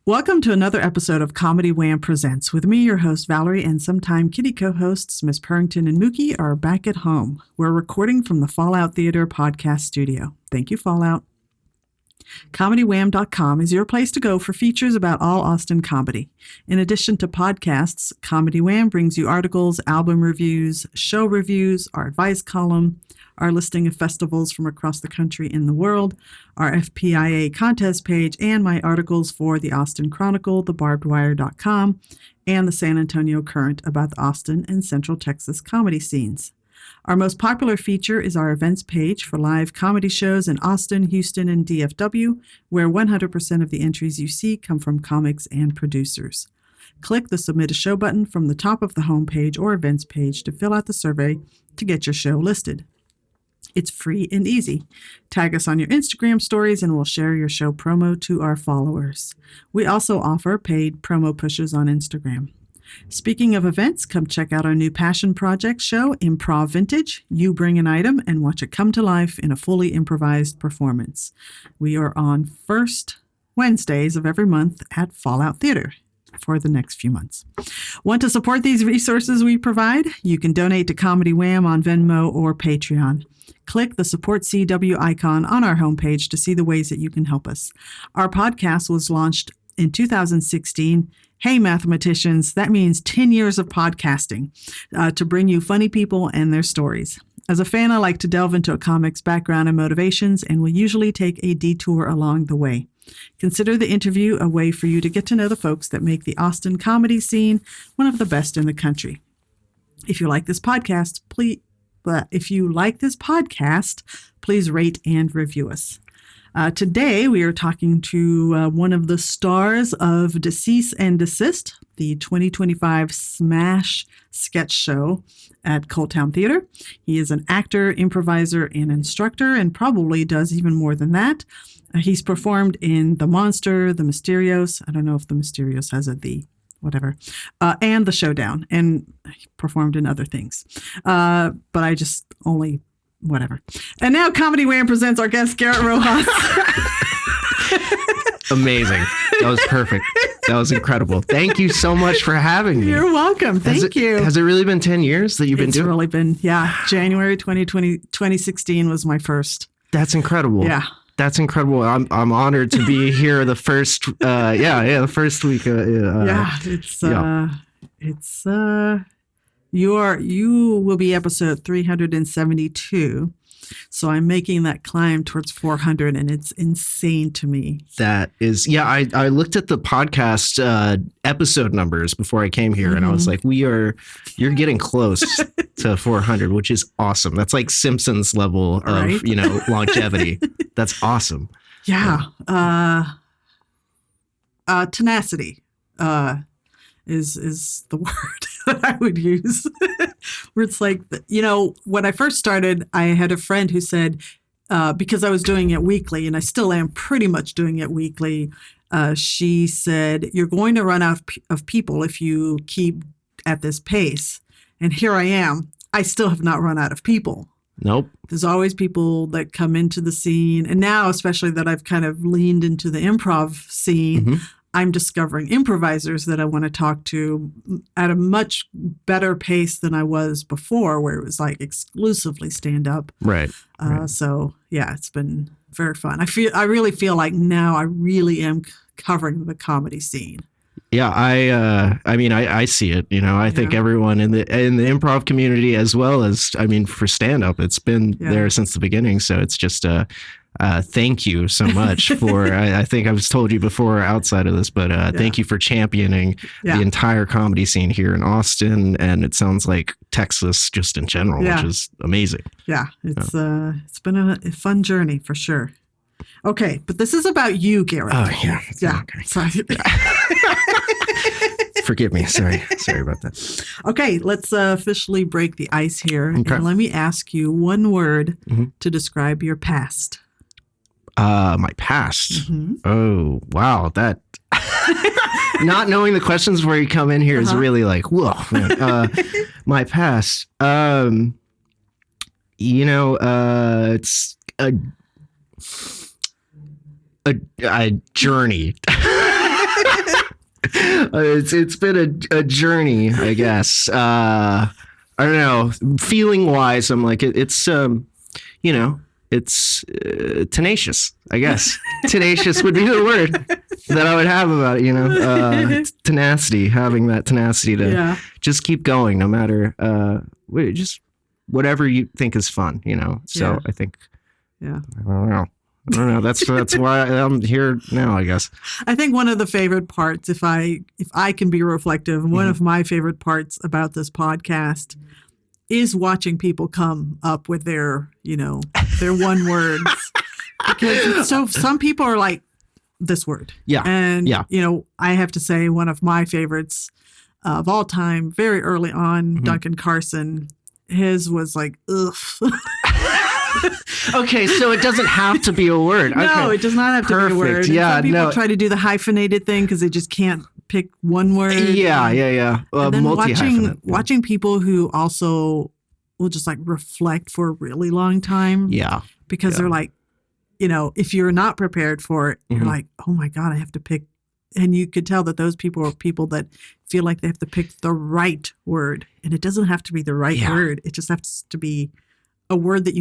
Welcome to another episode of Comedy Wham Presents. With me, your host, Valerie, and sometime kitty co-hosts, Miss Purrington and Mookie, are back at home. We're recording from the Fallout Theater podcast studio. Thank you, Fallout. ComedyWham.com is your place to go for features about all Austin comedy. In addition to podcasts, Comedy Wham brings you articles, album reviews, show reviews, our advice column, our listing of festivals from across the country and the world, our FPIA contest page, and my articles for the Austin Chronicle, thebarbedwire.com, and the San Antonio Current about the Austin and Central Texas comedy scenes. Our most popular feature is our events page for live comedy shows in Austin, Houston, and DFW, where 100% of the entries you see come from comics and producers. Click the Submit a Show button from the top of the homepage or events page to fill out the survey to get your show listed. It's free and easy. Tag us on your Instagram stories and we'll share your show promo to our followers. We also offer paid promo pushes on Instagram. Speaking of events, come check out our new passion project show, Improv Vintage. You bring an item and watch it come to life in a fully improvised performance. We are on first Wednesdays of every month at Fallout Theater for the next few months. Want to support these resources we provide? You can donate to Comedy Wham on Venmo or Patreon. Click the Support CW icon on our homepage to see the ways that you can help us. Our podcast was launched in 2016. Hey, mathematicians, that means 10 years of podcasting to bring you funny people and their stories. As a fan, I like to delve into a comic's background and motivations, and will usually take a detour along the way. Consider the interview a way for you to get to know the folks that make the Austin comedy scene one of the best in the country. If you like this podcast, please rate and review us. Today, we are talking to one of the stars of Decease and Desist, the 2025 Smash sketch show at ColdTowne Theater. He is an actor, improviser, and instructor, and probably does even more than that. He's performed in The Monster, The Misterios. I don't know if The Misterios has a the, whatever, and The Showdown, and he performed in other things. But I just only... whatever. And now Comedy Wham presents our guest, Garrett Rojas. Amazing. That was perfect. That was incredible. Thank you so much for having me. You're welcome. Thank you. Has it really been 10 years that you've been doing it? It's really been, yeah. January 2016 was my first. That's incredible. Yeah. That's incredible. I'm honored to be here the first, the first week. You will be episode 372. So I'm making that climb towards 400, and it's insane to me. That is, I looked at the podcast episode numbers before I came here, and I was like, you're getting close to 400, which is awesome. That's like Simpsons level of, longevity. That's awesome. Yeah. Tenacity. Is the word that I would use. Where it's like, when I first started, I had a friend who said, because I was doing it weekly, and I still am pretty much doing it weekly, she said, you're going to run out of people if you keep at this pace. And here I am. I still have not run out of people. Nope. There's always people that come into the scene. And now, especially that I've kind of leaned into the improv scene, I'm discovering improvisers that I want to talk to at a much better pace than I was before, where it was like exclusively stand up. Right. So yeah, it's been very fun. I really feel like now I really am covering the comedy scene. Yeah, I see it. I think everyone in the improv community, as well as, for stand up, it's been there since the beginning. So it's just thank you so much for, I think I've told you before outside of this, but thank you for championing the entire comedy scene here in Austin. And it sounds like Texas just in general, which is amazing. Yeah, it's been a fun journey for sure. Okay, but this is about you, Garrett. Oh, yeah. Okay. Sorry. Forgive me. Sorry about that. Okay, let's officially break the ice here. Okay. And let me ask you one word to describe your past. My past. Oh, wow. That not knowing the questions before you come in here is really like, whoa. Man. My past. It's a journey. It's been a journey, I guess. I don't know. Feeling wise, I'm like it's it's tenacious, I guess. Tenacious would be the word that I would have about it. Tenacity, having that tenacity to just keep going, no matter just whatever you think is fun. So I think. Yeah. I don't know. That's why I'm here now, I guess. I think one of the favorite parts, if I can be reflective, one of my favorite parts about this podcast is watching people come up with their one words. Because some people are like, this word. Yeah. And, I have to say one of my favorites of all time, very early on, Duncan Carson, his was like, ugh. Okay, so it doesn't have to be a word. No, it does not have to be a word. Yeah, some people try to do the hyphenated thing because they just can't pick one word. Yeah. And then watching people who also will just like reflect for a really long time. Yeah. Because they're like, if you're not prepared for it, you're like, oh my God, I have to pick. And you could tell that those people are people that feel like they have to pick the right word. And it doesn't have to be the right word. It just has to be a word that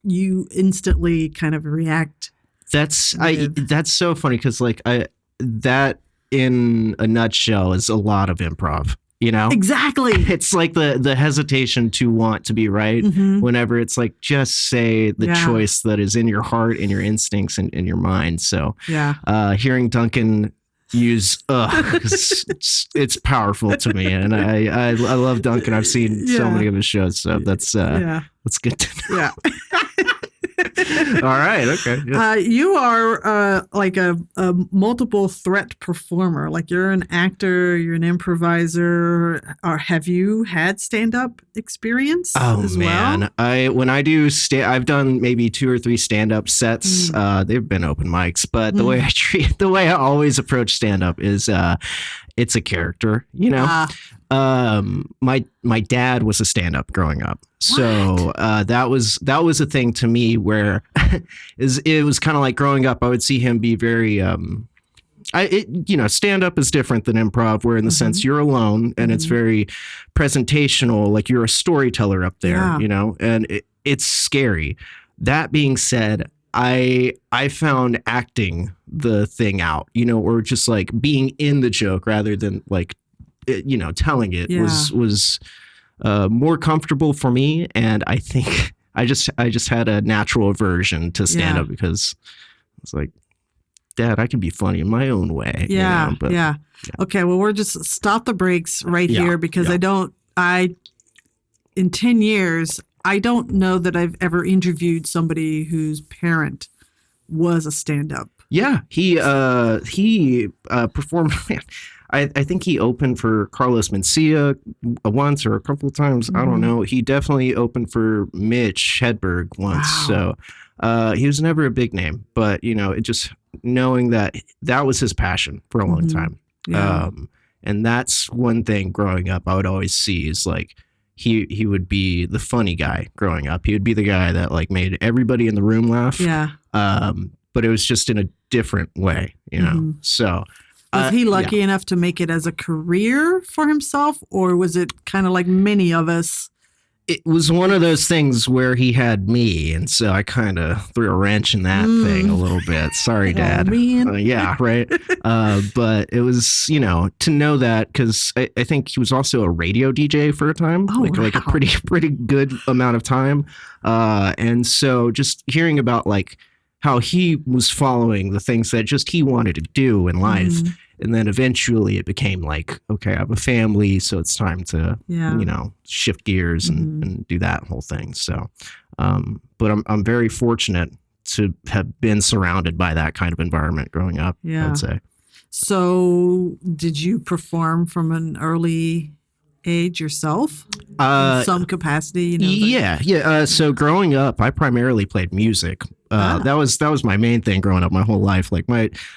you instantly kind of react. That's so funny because that in a nutshell is a lot of improv. Exactly. It's like the hesitation to want to be right whenever it's like just say the choice that is in your heart and your instincts and in your mind. So hearing Duncan use it's powerful to me, and I love Duncan. I've seen so many of his shows, so that's good to know. All right, okay. You are like a multiple threat performer. Like you're an actor, you're an improviser. Or have you had stand-up experience? Oh as man, well? When I do I've done maybe 2 or 3 stand-up sets. They've been open mics, but the way I always approach stand-up is it's a character. My dad was a stand-up growing up. So that was a thing to me where it was kind of like growing up. I would see him be very stand up is different than improv, where in the sense you're alone and it's very presentational, like you're a storyteller up there, and it's scary. That being said, I found acting the thing out, or just like being in the joke rather than like telling it was more comfortable for me, and I think I just had a natural aversion to stand up because it's like, Dad, I can be funny in my own way. Okay, well, we're just stop the brakes right here because in 10 years, I don't know that I've ever interviewed somebody whose parent was a stand-up. Yeah, he performed. I think he opened for Carlos Mencia once or a couple of times. I don't know. He definitely opened for Mitch Hedberg once. Wow. So he was never a big name, but it just knowing that was his passion for a long time. Yeah. And that's one thing growing up I would always see is like he would be the funny guy growing up. He would be the guy that like made everybody in the room laugh. Yeah. But it was just in a different way, So was he lucky enough to make it as a career for himself, or was it kind of like many of us? It was one of those things where he had me, and so I kind of threw a wrench in that thing a little bit. Sorry, Dad. Yeah, right. But it was, to know that, because I think he was also a radio DJ for a time, like a pretty good amount of time. And so just hearing about like how he was following the things that just he wanted to do in life. And then eventually it became like, okay, I have a family, so it's time to, shift gears and do that whole thing. So, but I'm very fortunate to have been surrounded by that kind of environment growing up, I would say. So did you perform from an early age yourself in some capacity? So growing up, I primarily played music. That was my main thing growing up my whole life. Like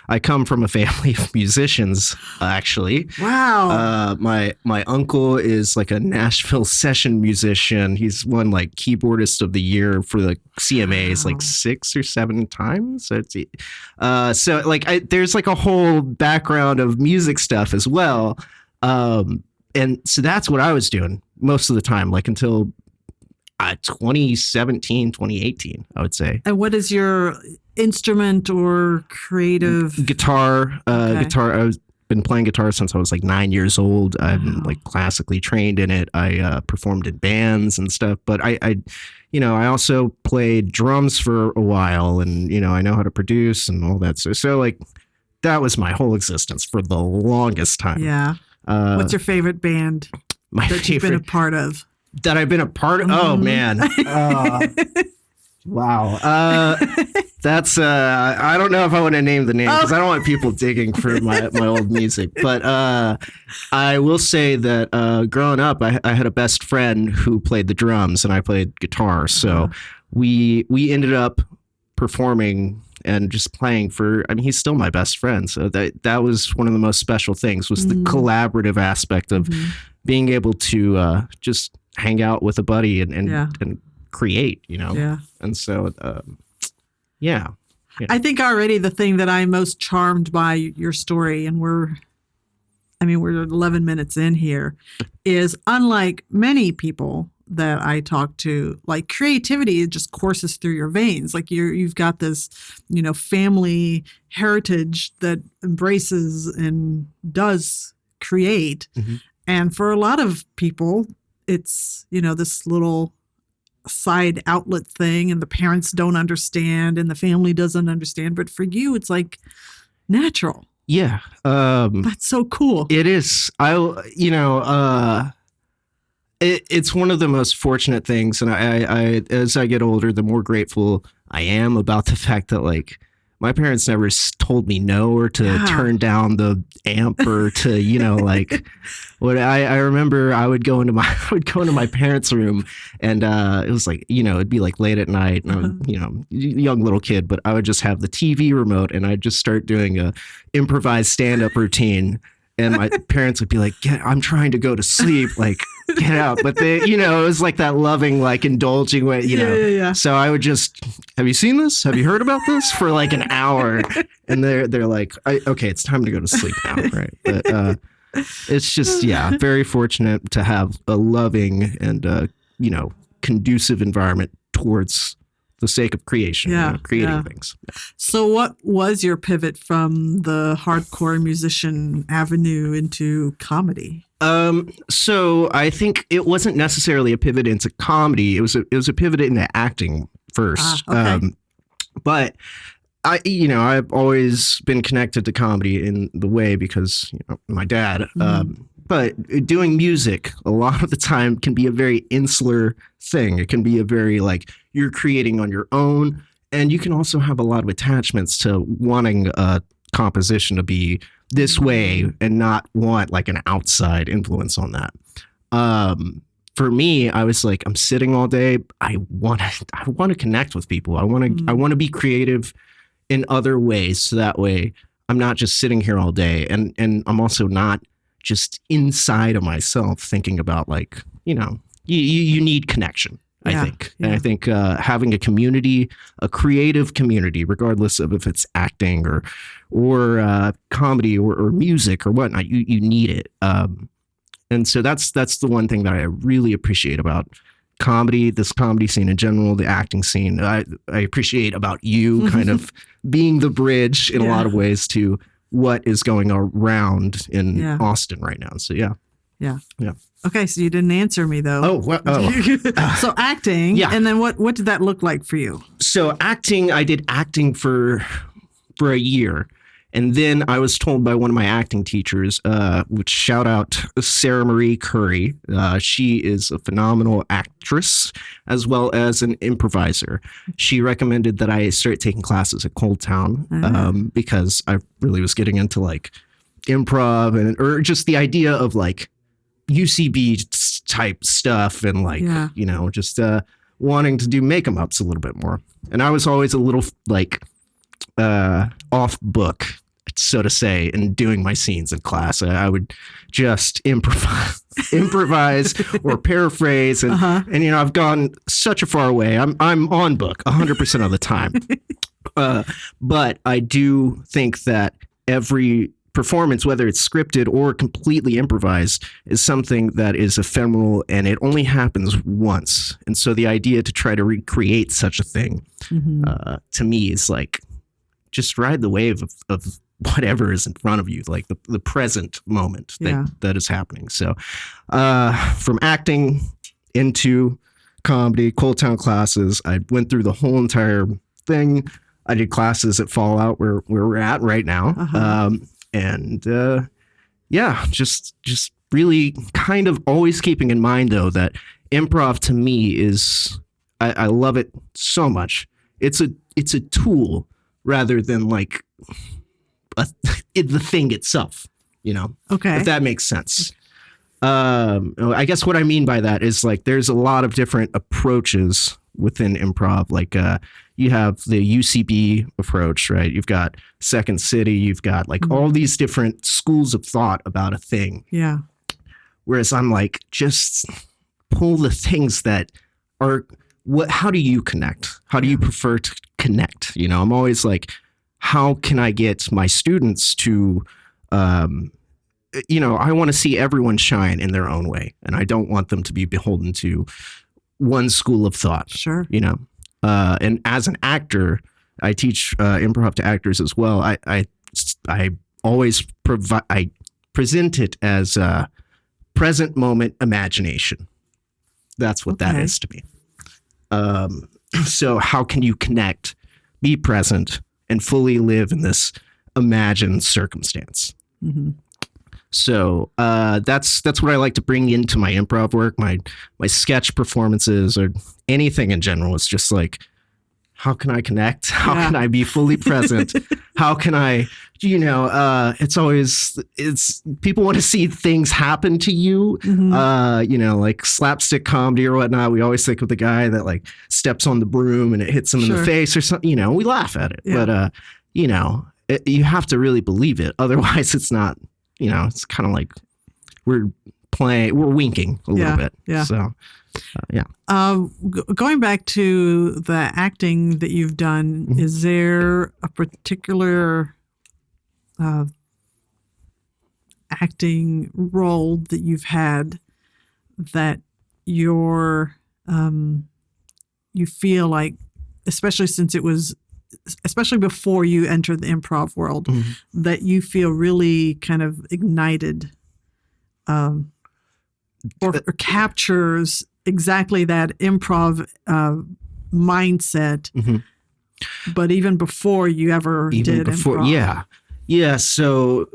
I come from a family of musicians, actually. Wow. My uncle is like a Nashville session musician. He's won like keyboardist of the year for the CMAs like 6 or 7 times. So like there's like a whole background of music stuff as well. And so that's what I was doing most of the time, like until 2017, 2018, I would say. And what is your instrument or creative? Guitar. Guitar. I've been playing guitar since I was like 9 years old. I'm like classically trained in it. I performed in bands and stuff, but I also played drums for a while, and I know how to produce and all that. So like that was my whole existence for the longest time. Yeah. What's your favorite band you've been a part of? That I've been a part of? Oh, man. Wow. That's, I don't know if I want to name the name because I don't want people digging for my old music. But I will say that growing up, I had a best friend who played the drums and I played guitar. So we ended up performing and just playing he's still my best friend. So that was one of the most special things was the collaborative aspect of being able to just hang out with a buddy and create, Yeah. And so, yeah. I think already the thing that I'm most charmed by your story, and we're 11 minutes in here, is unlike many people that I talk to, like creativity just courses through your veins. Like you've got this, family heritage that embraces and does create. Mm-hmm. And for a lot of people, it's, this little side outlet thing, and the parents don't understand and the family doesn't understand. But for you, it's like natural. Yeah. That's so cool. It is. It's one of the most fortunate things. And I as I get older, the more grateful I am about the fact that like my parents never told me no or to turn down the amp or to, like what I remember I would go into my parents' room and it was like, it'd be like late at night and I'm, young little kid, but I would just have the TV remote and I'd just start doing a improvised stand-up routine. And my parents would be like, I'm trying to go to sleep. Like, get out. But they, it was like that loving, like indulging way, Yeah. So I would just, have you seen this? Have you heard about this? For like an hour. And they're like, okay, it's time to go to sleep now. Right. But it's just, very fortunate to have a loving and, conducive environment towards the sake of creation, creating things. So what was your pivot from the hardcore musician avenue into comedy? So I think it wasn't necessarily a pivot into comedy. It was a pivot into acting first. Okay. But I've always been connected to comedy in the way because my dad. But doing music a lot of the time can be a very insular thing. It can be a very like you're creating on your own. And you can also have a lot of attachments to wanting a composition to be this way and not want like an outside influence on that. For me, I was like, I'm sitting all day. I want to connect with people. I want to be creative in other ways. So that way I'm not just sitting here all day. And I'm also not just inside of myself thinking about like, you need connection, I think. Yeah. And I think having a community, a creative community, regardless of if it's acting or comedy or music or whatnot, you need it. And so that's the one thing that I really appreciate about comedy, this comedy scene in general, the acting scene. I appreciate about you kind of being the bridge in a lot of ways to what is going around in Austin right now. So yeah. Okay, so you didn't answer me though. So acting, and then what did that look like for you? So acting, I did acting for a year, and then I was told by one of my acting teachers, which shout out Sarah Marie Curry. She is a phenomenal actress as well as an improviser. She recommended that I start taking classes at ColdTowne because I really was getting into like improv or just the idea of like UCB type stuff and like, just wanting to do make-em-ups a little bit more. And I was always a little like off book, so to say, in doing my scenes in class. I would just improvise or paraphrase. And, and, you know, I've gone such a far away. I'm on book 100% of the time. But I do think that every performance, whether it's scripted or completely improvised, is something that is ephemeral and it only happens once. And so the idea to try to recreate such a thing, to me, is like, just ride the wave of whatever is in front of you, like the present moment that is happening. So from acting into comedy, ColdTowne classes, I went through the whole entire thing. I did classes at Fallout where we're at right now. Just really kind of always keeping in mind, though, that improv to me is, I love it so much. It's a tool rather than like the thing itself, you know? Okay. If that makes sense. I guess what I mean by that is like there's a lot of different approaches within improv. Like you have the UCB approach, right? You've got Second City. You've got like all these different schools of thought about a thing. Yeah. Whereas I'm like, just pull the things that are, how do you connect? How do you prefer to connect? You know, I'm always like, how can I get my students to, you know, I want to see everyone shine in their own way. And I don't want them to be beholden to one school of thought. Sure. You know, and as an actor, I teach improv to actors as well. I always present it as present moment imagination. That's what that is to me. So how can you connect, be present, and fully live in this imagined circumstance? So that's what I like to bring into my improv work, my sketch performances, or anything in general. It's just like, how can I connect? How can I be fully present? How can I, you know, it's people want to see things happen to you, you know, like slapstick comedy or whatnot. We always think of the guy that like steps on the broom and it hits him in the face or something, you know, we laugh at it. But, you know, you have to really believe it. Otherwise it's not, you know, it's kind of like we're winking a little bit. Yeah. So, going back to the acting that you've done, is there a particular acting role that you've had that you feel like, especially before you entered the improv world, that you feel really kind of ignited or captures exactly that improv mindset, but even before you ever did improv? Yeah. So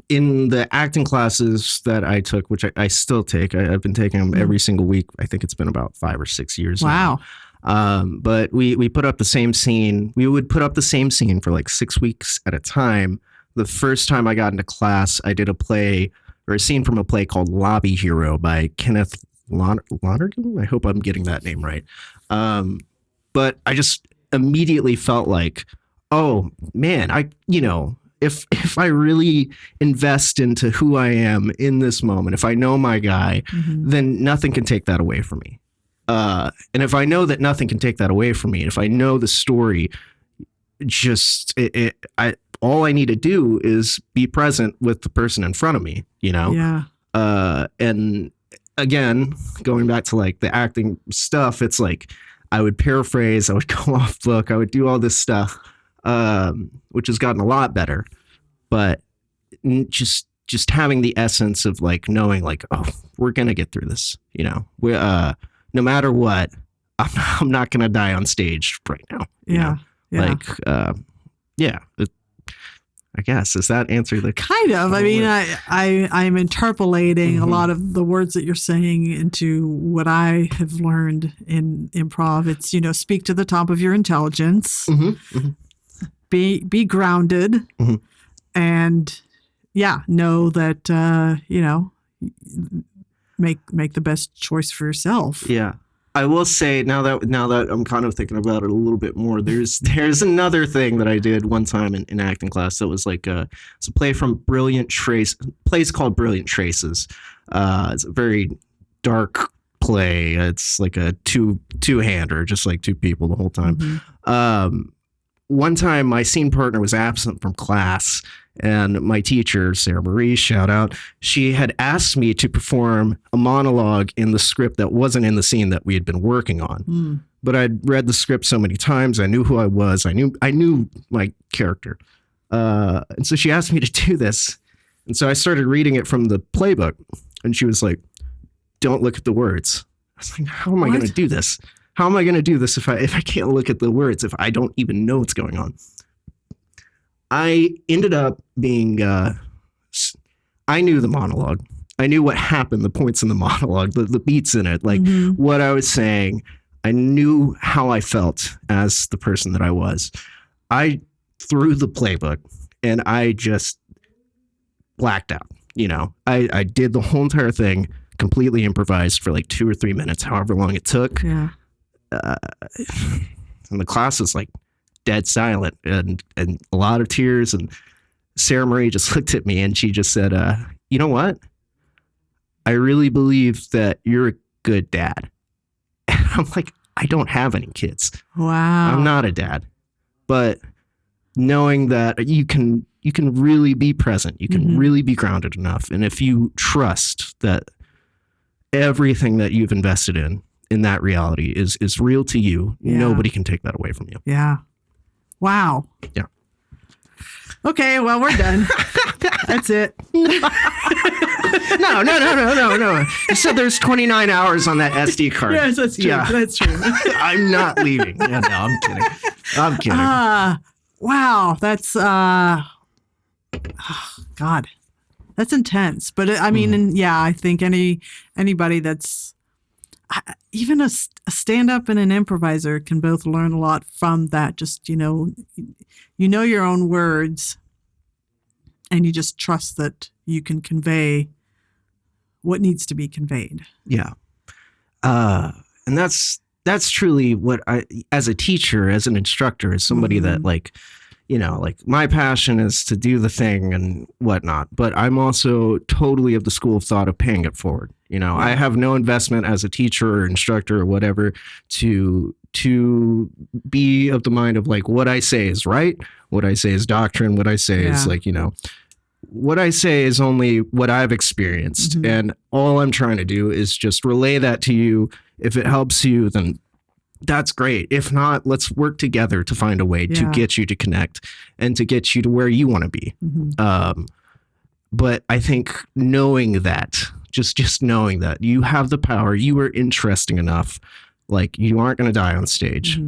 in the acting classes that I took, which I still take, I've been taking them every single week. I think it's been about 5 or 6 years now. But we put up the same scene. We would put up the same scene for like 6 weeks at a time. The first time I got into class, I did a scene from a play called Lobby Hero by Kenneth Lonergan. I hope I'm getting that name right. But I just immediately felt like, oh man, if I really invest into who I am in this moment, if I know my guy, then nothing can take that away from me. And if I know that nothing can take that away from me, if I know the story, all I need to do is be present with the person in front of me, you know? Yeah. And again, going back to like the acting stuff, it's like I would paraphrase, I would go off book, I would do all this stuff, which has gotten a lot better. But just having the essence of like knowing like, oh, we're going to get through this, you know? No matter what, I'm not going to die on stage right now. You know? Like, I guess, does that answer the kind of? I mean, I'm interpolating a lot of the words that you're saying into what I have learned in improv. It's, you know, speak to the top of your intelligence, be grounded, and know that you know, make the best choice for yourself. Yeah. I will say now that I'm kind of thinking about it a little bit more, there's another thing that I did one time in acting class that was like it's a play from Play's called Brilliant Traces. It's a very dark play. It's like a two-hander, just like two people the whole time. Mm-hmm. One time my scene partner was absent from class, and my teacher, Sarah Marie, shout out, she had asked me to perform a monologue in the script that wasn't in the scene that we had been working on. Mm. But I'd read the script so many times, I knew who I was, I knew my character. And so she asked me to do this. And so I started reading it from the playbook, and she was like, "Don't look at the words." I was like, how am I going to do this? How am I going to do this if I can't look at the words, if I don't even know what's going on? I ended up being, I knew the monologue. I knew what happened, the points in the monologue, the beats in it, like what I was saying. I knew how I felt as the person that I was. I threw the playbook and I just blacked out. You know, I did the whole entire thing completely improvised for like 2 or 3 minutes, however long it took. Yeah. And the class was like dead silent and a lot of tears. And Sarah Marie just looked at me and she just said, "You know what? I really believe that you're a good dad." And I'm like, I don't have any kids. Wow. I'm not a dad. But knowing that you can really be present, you can really be grounded enough. And if you trust that everything that you've invested in that reality is real to you, nobody can take that away from you. Yeah. Wow. Yeah. Okay, well, we're done. That's it. No. You said there's 29 hours on that SD card. Yes, that's true. Yeah. That's true. I'm not leaving. Yeah, no, I'm kidding. Wow. That's, God, that's intense. But I mean, I think anybody that's, even a stand-up and an improviser can both learn a lot from that. Just, you know your own words and you just trust that you can convey what needs to be conveyed. Yeah. And that's truly what I, as a teacher, as an instructor, as somebody that like my passion is to do the thing and whatnot, but I'm also totally of the school of thought of paying it forward. I have no investment as a teacher or instructor or whatever to be of the mind of like, what I say is right. What I say is doctrine. What I say is like, what I say is only what I've experienced. And all I'm trying to do is just relay that to you. If it helps you, then that's great. If not, let's work together to find a way to get you to connect and to get you to where you want to be. But I think knowing that, just knowing that you have the power, you are interesting enough, like you aren't going to die on stage.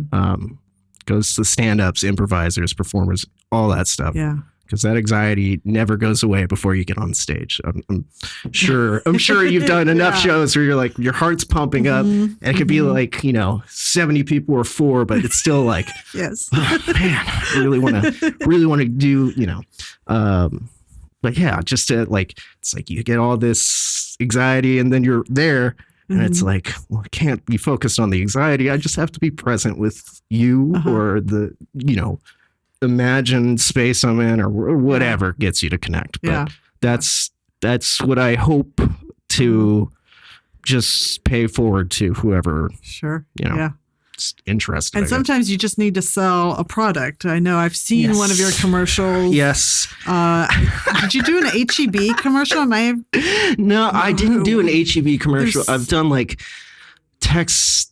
Goes to stand-ups, improvisers, performers, all that stuff. Yeah. Because that anxiety never goes away before you get on stage. I'm sure you've done enough shows where you're like, your heart's pumping up, and it could be like, 70 people or 4, but it's still like, yes, oh, man, I really want to do, but yeah, just to like, it's like you get all this anxiety and then you're there. And it's like, well, I can't be focused on the anxiety. I just have to be present with you or the, imagined space I'm in or whatever gets you to connect. But that's what I hope to just pay forward to whoever, it's interested. And sometimes you just need to sell a product. I know I've seen one of your commercials. Yes. Did you do an HEB commercial? No, I didn't do an HEB commercial. I've done like text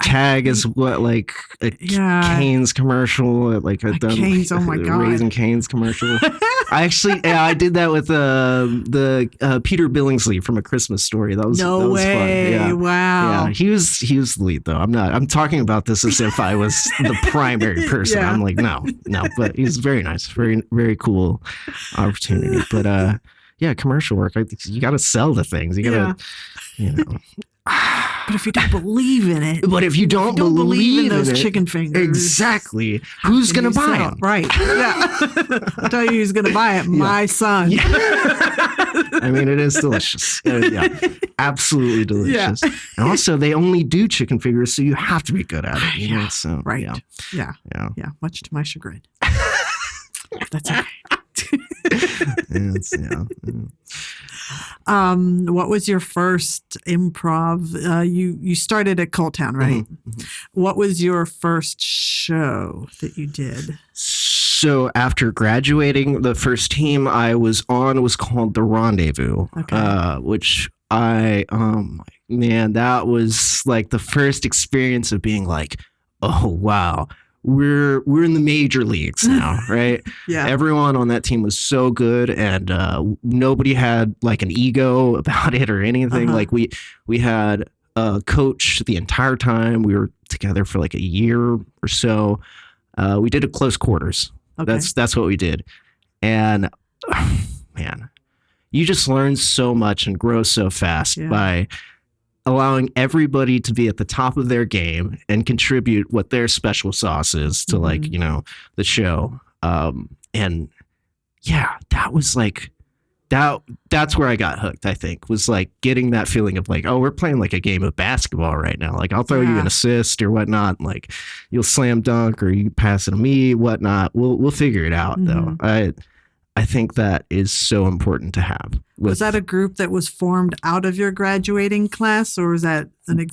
tag is what, like a Cane's commercial. Like I've done Cane's, oh my God. Raising Cane's commercial. I did that with the Peter Billingsley from A Christmas Story. That was fun. Yeah. Wow. Yeah, he was the lead though. I'm talking about this as if I was the primary person. I'm like, no, but he's very nice, very, very cool opportunity. But commercial work, you got to sell the things. You got to, But if you don't believe in it. But if you don't believe in those chicken fingers. Exactly. Who's going to buy them? Right. Yeah. I'll tell you who's going to buy it. My son. Yeah. I mean, it is delicious. absolutely delicious. Yeah. And also, they only do chicken fingers, so you have to be good at it. You know? So, right. Yeah. Much to my chagrin. That's okay. What was your first improv? You started at ColdTowne, right? Mm-hmm. What was your first show that you did? So after graduating, the first team I was on was called The Rendezvous, which that was like the first experience of being like, oh, wow. We're in the major leagues now, right? Yeah. Everyone on that team was so good, and nobody had like an ego about it or anything. Like we had a coach the entire time. We were together for like a year or so. We did it close quarters. Okay. That's what we did, and man, you just learn so much and grow so fast by allowing everybody to be at the top of their game and contribute what their special sauce is to like, the show. And yeah, that was like, that's where I got hooked, I think, was like getting that feeling of like, oh, we're playing like a game of basketball right now. Like I'll throw you an assist or whatnot. And like you'll slam dunk or you pass it to me, whatnot. We'll figure it out though. I think that is so important to have. Was that a group that was formed out of your graduating class, or was that an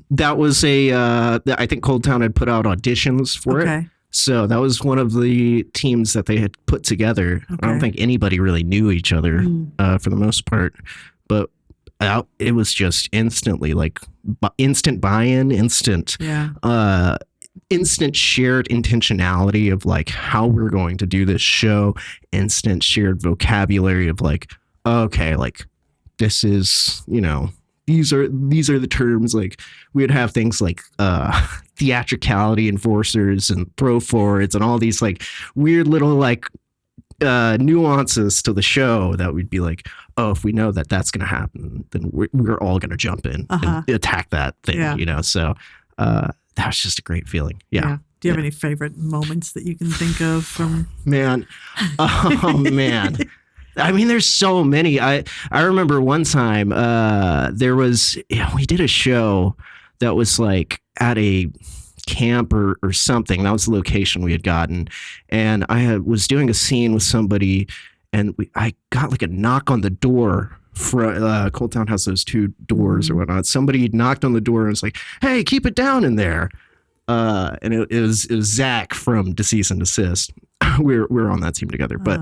That was I think ColdTowne had put out auditions for it. So that was one of the teams that they had put together. Okay. I don't think anybody really knew each other for the most part, but it was just instantly like instant buy-in, instant shared intentionality of like how we're going to do this show, instant shared vocabulary of like, okay, like this is, these are the terms. Like we'd have things like theatricality enforcers and throw forwards and all these like weird little like nuances to the show that we'd be like, oh, if we know that that's going to happen, then we're all going to jump in and attack that thing, so that was just a great feeling. Yeah. Do you have any favorite moments that you can think of from? Man. Oh, man. I mean, there's so many. I remember one time we did a show that was like at a camp or something. That was the location we had gotten. And I was doing a scene with somebody, and I got like a knock on the door. ColdTowne has those two doors or whatnot. Somebody knocked on the door and was like, "Hey, keep it down in there." And it was Zach from Cease and Desist. We're on that team together, but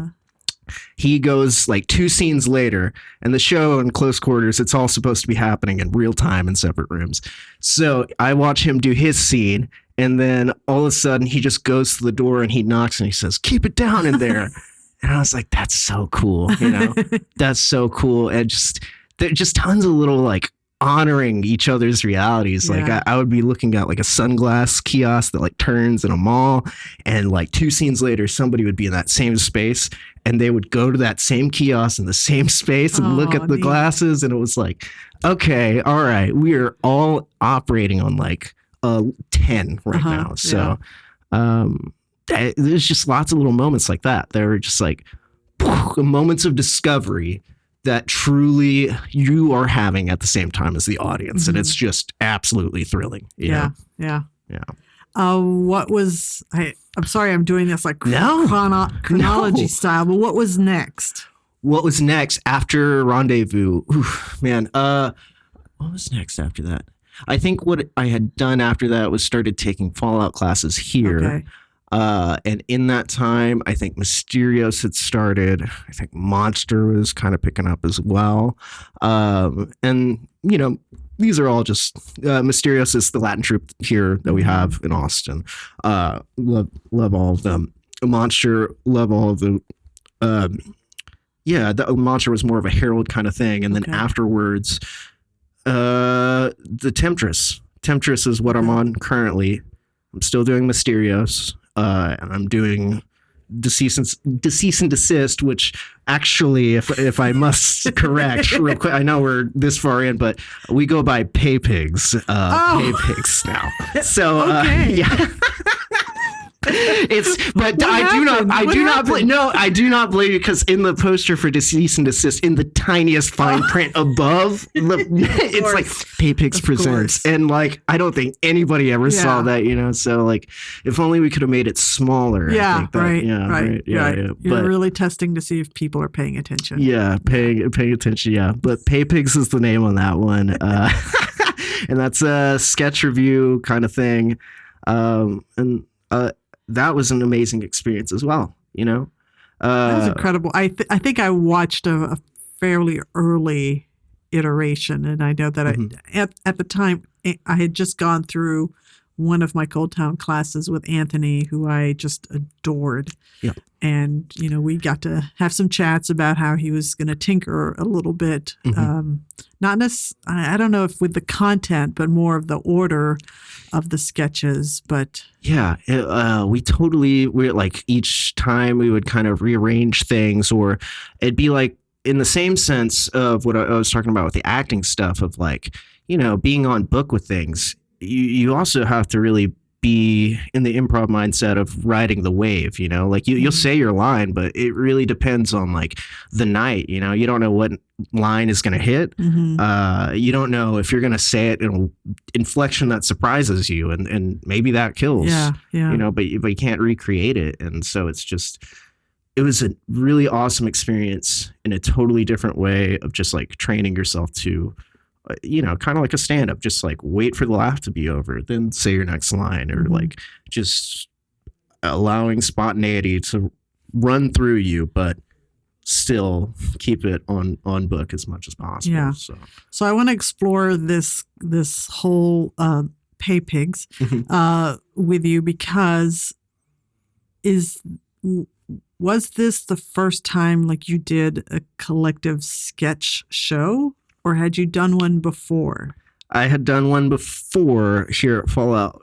he goes like 2 scenes later, and the show in close quarters, it's all supposed to be happening in real time in separate rooms. So I watch him do his scene, and then all of a sudden he just goes to the door and he knocks and he says, "Keep it down in there." And I was like, that's so cool, that's so cool. And there's just tons of little like honoring each other's realities. Yeah. Like I would be looking at like a sunglass kiosk that like turns in a mall, and like 2 scenes later, somebody would be in that same space and they would go to that same kiosk in the same space and look at the glasses. And it was like, okay, all right, we are all operating on like 10 right now. So, there's just lots of little moments like that. There were just like moments of discovery that truly you are having at the same time as the audience. And it's just absolutely thrilling. Yeah. What was, I'm sorry, I'm doing this like chronology style, but what was next? What was next after Rendezvous? Oof, man. What was next after that? I think what I had done after that was started taking Fallout classes here. Okay. And in that time, I think Misterios had started. I think Monster was kind of picking up as well. And, these are all just, Misterios is the Latin troupe here that we have in Austin. Love all of them. Monster, love all of them. The Monster was more of a herald kind of thing. And then afterwards, the Temptress. Temptress is what I'm on currently. I'm still doing Misterios. And I'm doing Cease and Desist, which actually, if I must correct real quick, I know we're this far in, but we go by Pay Pigs now. So, But I do not blame. No, I do not blame you, because in the poster for Cease and Desist, in the tiniest fine print above, it's like PayPix presents, and like I don't think anybody ever saw that, So like, if only we could have made it smaller. Yeah, right. Yeah. You're really testing to see if people are paying attention. Yeah, paying attention. Yeah, but PayPix is the name on that one, and that's a sketch review kind of thing, and. That was an amazing experience as well, That was incredible. I think I watched a fairly early iteration, and I know that at the time I had just gone through one of my ColdTowne classes with Anthony, who I just adored. Yeah. And, we got to have some chats about how he was going to tinker a little bit. Not necessarily, I don't know if with the content, but more of the order of the sketches. But yeah, we're like, each time we would kind of rearrange things, or it'd be like in the same sense of what I was talking about with the acting stuff of like, being on book with things. You also have to really be in the improv mindset of riding the wave, like you'll say your line, but it really depends on like the night, you don't know what line is going to hit. You don't know if you're going to say it in an inflection that surprises you, and maybe that kills, but you can't recreate it. And so it was a really awesome experience in a totally different way of just like training yourself to, kind of like a stand-up, just like wait for the laugh to be over, then say your next line, or like just allowing spontaneity to run through you, but still keep it on book as much as possible. Yeah. So I want to explore this whole pay pigs with you, because was this the first time like you did a collective sketch show? Or had you done one before? I had done one before here at Fallout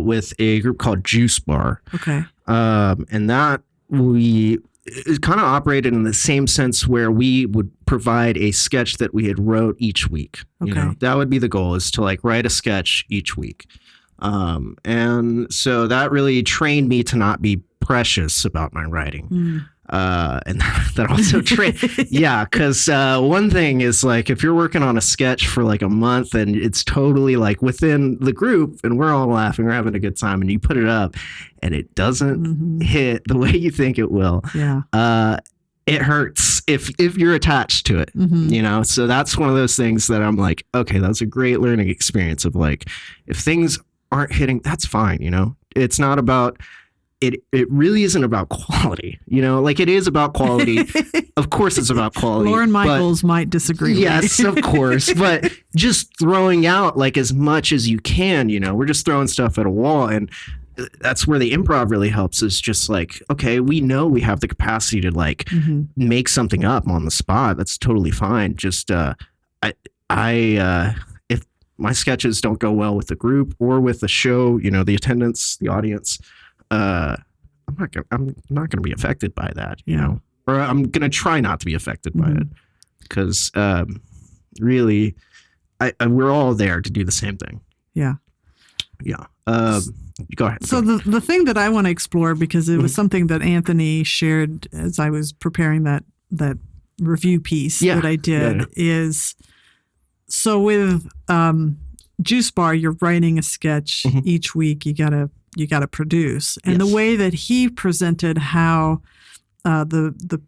with a group called Juice Bar. Okay. And that it kind of operated in the same sense where we would provide a sketch that we had wrote each week. Okay. That would be the goal, is to like write a sketch each week. And so that really trained me to not be precious about my writing. And that also because one thing is like, if you're working on a sketch for like a month and it's totally like within the group and we're all laughing, we're having a good time, and you put it up and it doesn't hit the way you think it will, it hurts if you're attached to it, so that's one of those things that I'm like, okay, that was a great learning experience of like, if things aren't hitting, that's fine. It's not about it really isn't about quality, like it is about quality. Of course it's about quality. Lauren Michaels might disagree with yes, me. Of course. But just throwing out like as much as you can, we're just throwing stuff at a wall. And that's where the improv really helps, is just like, okay, we know we have the capacity to like make something up on the spot. That's totally fine. Just if my sketches don't go well with the group or with the show, the attendance, the audience, I'm not gonna be affected by that, or I'm gonna try not to be affected by it, because really, we're all there to do the same thing. Yeah. Go ahead. So the thing that I want to explore, because it was something that Anthony shared as I was preparing that review piece that I did, is so with Juice Bar, you're writing a sketch each week. You gotta produce, and the way that he presented how the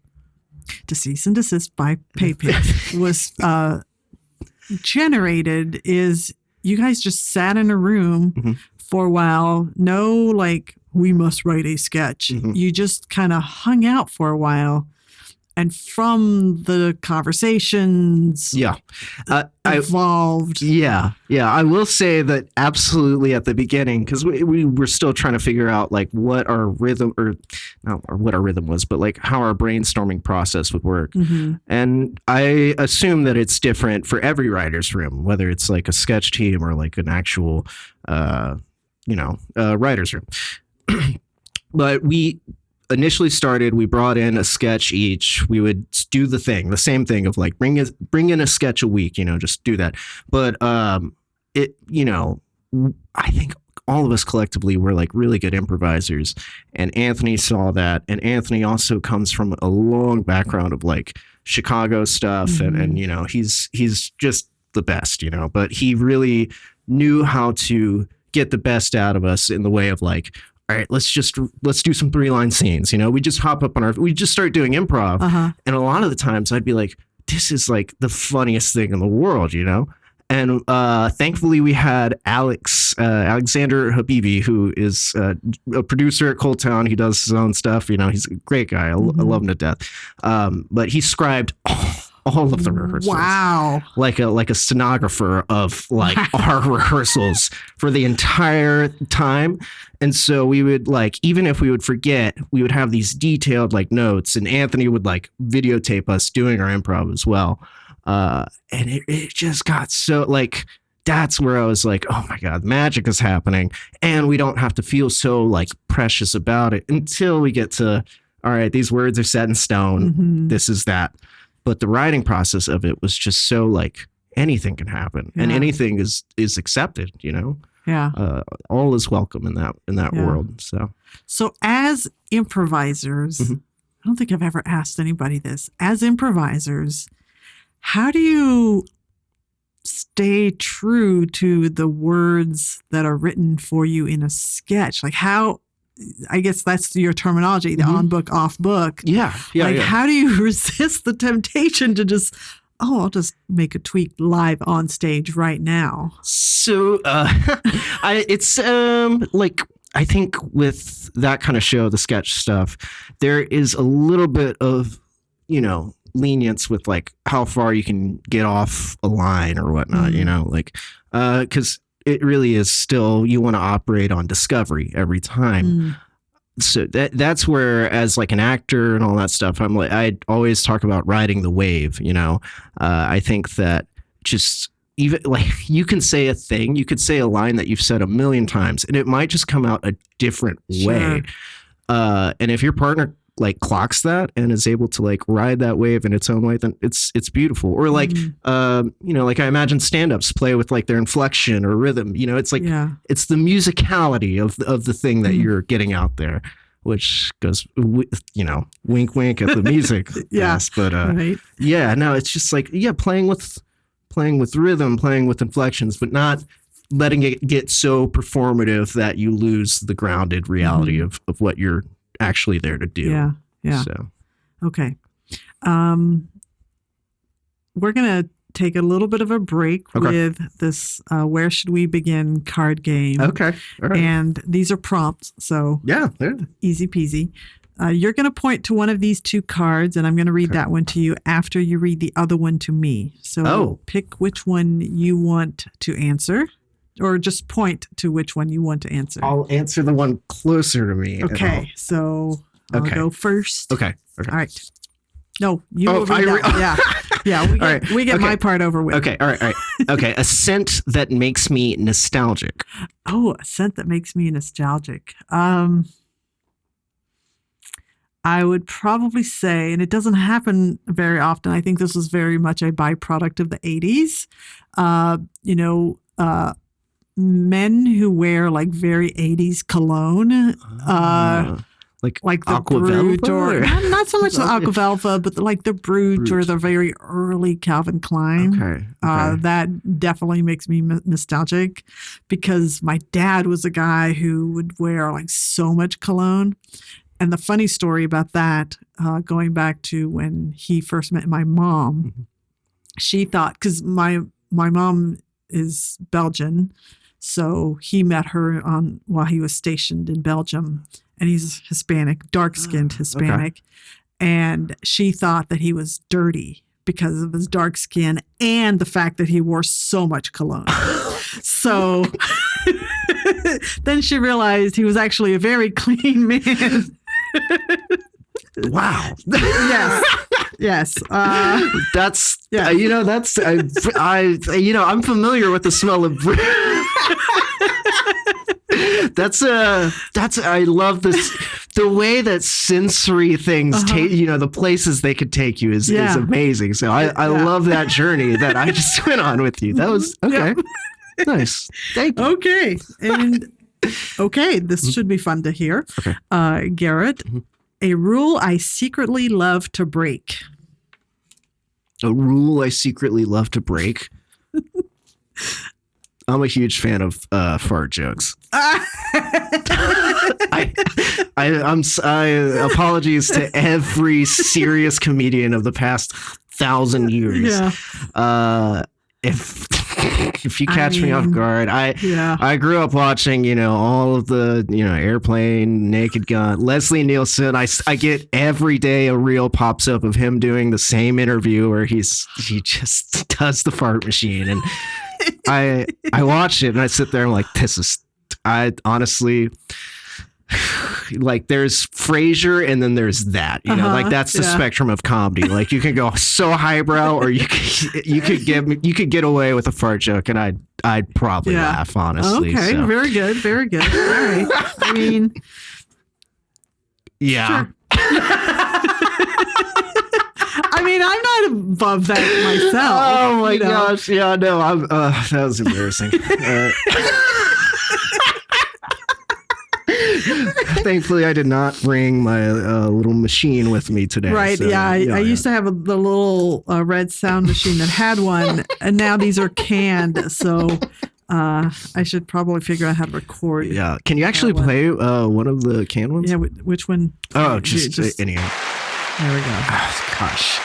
Cease and Desist by PayPix was generated is you guys just sat in a room for a while. No, like, we must write a sketch. You just kind of hung out for a while. And from the conversations, evolved. I will say that absolutely at the beginning, because we were still trying to figure out like what our rhythm, or what our rhythm was, but like how our brainstorming process would work. And I assume that it's different for every writer's room, whether it's like a sketch team or like an actual, writer's room. But we initially started, we brought in a sketch each. We would do the same thing of like bring in a sketch a week, just do that. But I think all of us collectively were like really good improvisers. And Anthony saw that. And Anthony also comes from a long background of like Chicago stuff. And you know, he's just the best, you know, but he really knew how to get the best out of us in the way of like, all right, let's do some 3-line scenes. You know, we just hop up we just start doing improv. And a lot of the times I'd be like, this is like the funniest thing in the world, you know? And thankfully we had Alexander Habibi, who is a producer at ColdTowne. He does his own stuff. You know, he's a great guy. I love him to death. But he scribed all of the rehearsals. Wow. Like a stenographer of like our rehearsals for the entire time. And so we would like, even if we would forget, we would have these detailed like notes, and Anthony would like videotape us doing our improv as well. And it just got so like, that's where I was like, oh my God, magic is happening. And we don't have to feel so like precious about it until we get to, all right, these words are set in stone. This is that. But the writing process of it was just so like anything can happen and anything is accepted, you know? Yeah. All is welcome in that world. So as improvisers, I don't think I've ever asked anybody this. As improvisers, how do you stay true to the words that are written for you in a sketch? Like how, I guess that's your terminology, the on book, off book. Yeah. How do you resist the temptation to just, I'll just make a tweak live on stage right now? So it's like, I think with that kind of show, the sketch stuff, there is a little bit of, you know, lenience with like how far you can get off a line or whatnot, you know, like, because it really is still, you want to operate on discovery every time. So that's where, as like an actor and all that stuff, I'm like, I always talk about riding the wave, you know. I think that just even like you can say a thing, you could say a line that you've said a million times and it might just come out a different way. And if your partner like clocks that and is able to like ride that wave in its own way, then it's beautiful. Or like, you know, like I imagine stand-ups play with like their inflection or rhythm, you know, it's like, it's the musicality of the thing that you're getting out there, which goes, you know, wink, wink at the music. Yes, but no, it's just like, playing with rhythm, playing with inflections, but not letting it get so performative that you lose the grounded reality of what you're actually there to do. So okay, we're gonna take a little bit of a break with this where should we begin card game. All right. And these are prompts, so easy peasy. You're gonna point to one of these two cards and I'm gonna read that one to you after you read the other one to me. So pick which one you want to answer. Or just point to which one you want to answer. I'll answer the one closer to me. Okay, so I'll go first. Okay. All right. No, you will read that. We get my part over with. Okay, all right. Okay, a scent that makes me nostalgic. Oh, a scent that makes me nostalgic. I would probably say, and it doesn't happen very often, I think this was very much a byproduct of the 80s. You know, men who wear like very 80s cologne, like the Brute, or not so much the Aquavelva, but like the Brute or the very early Calvin Klein. That definitely makes me nostalgic because my dad was a guy who would wear like so much cologne. And the funny story about that, going back to when he first met my mom, she thought, because my mom is Belgian, so he met her while he was stationed in Belgium, and he's Hispanic, dark-skinned Hispanic, and she thought that he was dirty because of his dark skin and the fact that he wore so much cologne. So then she realized he was actually a very clean man. Wow. Yes. That's I'm familiar with the smell of I love this, the way that sensory things take, the places they could take you is amazing. So I love that journey that I just went on with you. That was okay. Nice. Thank you. Okay. And Okay, this should be fun to hear. Okay. Garrett, a rule I secretly love to break. A rule I secretly love to break. I'm a huge fan of fart jokes. Apologies to every serious comedian of the past 1,000 years. Yeah. If you catch me off guard, I grew up watching, all of the, Airplane, Naked Gun, Leslie Nielsen. I get every day a reel pops up of him doing the same interview where he just does the fart machine, and I watch it and I sit there and I'm like, I honestly, like, there's Frasier and then there's that, like that's the spectrum of comedy. Like you can go so highbrow or you could get away with a fart joke and I'd probably laugh, honestly. Okay, so. Very good. All right. I mean, yeah. Sure. I mean, I'm not above that myself. Oh my gosh. Yeah, no, that was embarrassing. Thankfully, I did not bring my little machine with me today. Right. So, I used to have the little red sound machine that had one, and now these are canned. So I should probably figure out how to record. Yeah. Can you actually play one of the canned ones? Yeah. Which one? Oh, just any. There we go. Oh, gosh.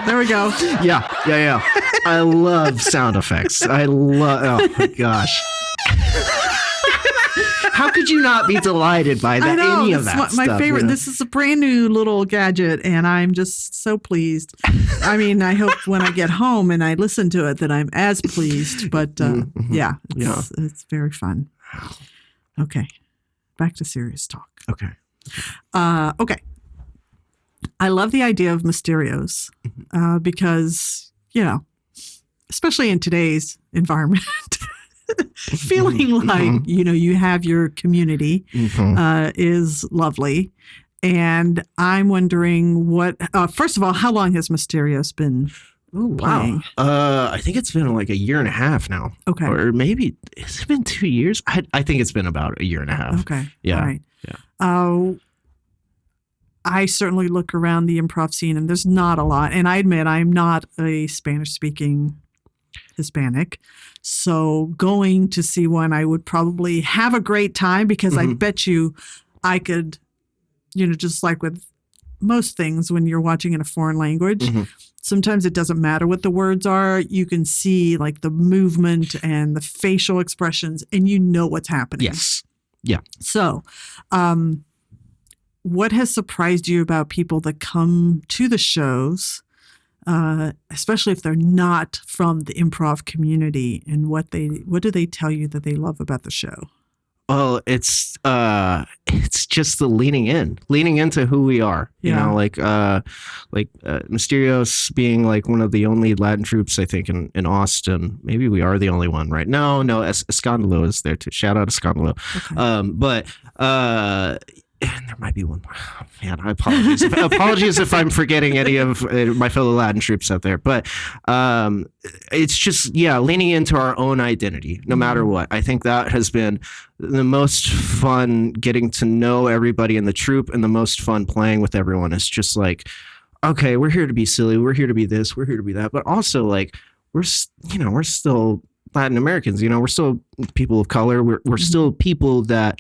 There we go. Yeah. I love sound effects. Oh my gosh. How could you not be delighted by that? Any of that my stuff, favorite. This is a brand new little gadget, and I'm just so pleased. I mean, I hope when I get home and I listen to it that I'm as pleased. But it's very fun. Okay, back to serious talk. Okay. Okay. I love the idea of Misterios because, especially in today's environment, feeling like, you have your community is lovely. And I'm wondering first of all, how long has Misterios been playing? Wow. I think it's been like a year and a half now. Okay. Or maybe, has it been 2 years? I think it's been about a year and a half. Okay. Yeah. All right. Yeah. I certainly look around the improv scene and there's not a lot. And I admit I'm not a Spanish-speaking Hispanic. So going to see one, I would probably have a great time because I bet you I could, just like with most things when you're watching in a foreign language, sometimes it doesn't matter what the words are. You can see like the movement and the facial expressions and you know what's happening. Yes. Yeah. So, what has surprised you about people that come to the shows, especially if they're not from the improv community, and what do they tell you that they love about the show? Well, it's just the leaning into who we are. You know, like Misterios being like one of the only Latin troops, I think, in Austin. Maybe we are the only one, right? No, Escandalo is there too. Shout out Escandalo. Okay. And there might be one more. Oh, man, I apologize. Apologies if I'm forgetting any of my fellow Latin troops out there. But it's just, leaning into our own identity, no matter what. I think that has been the most fun, getting to know everybody in the troupe, and the most fun playing with everyone. It's just like, okay, we're here to be silly. We're here to be this. We're here to be that. But also, like, we're still Latin Americans. We're still people of color. We're still people that,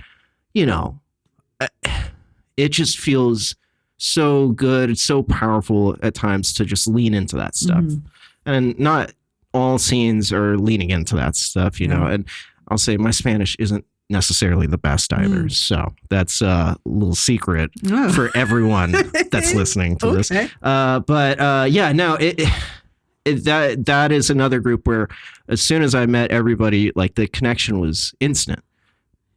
it just feels so good. It's so powerful at times to just lean into that stuff. And not all scenes are leaning into that stuff, know. And I'll say my Spanish isn't necessarily the best either. So that's a little secret for everyone that's listening to this. That is another group where as soon as I met everybody, like the connection was instant.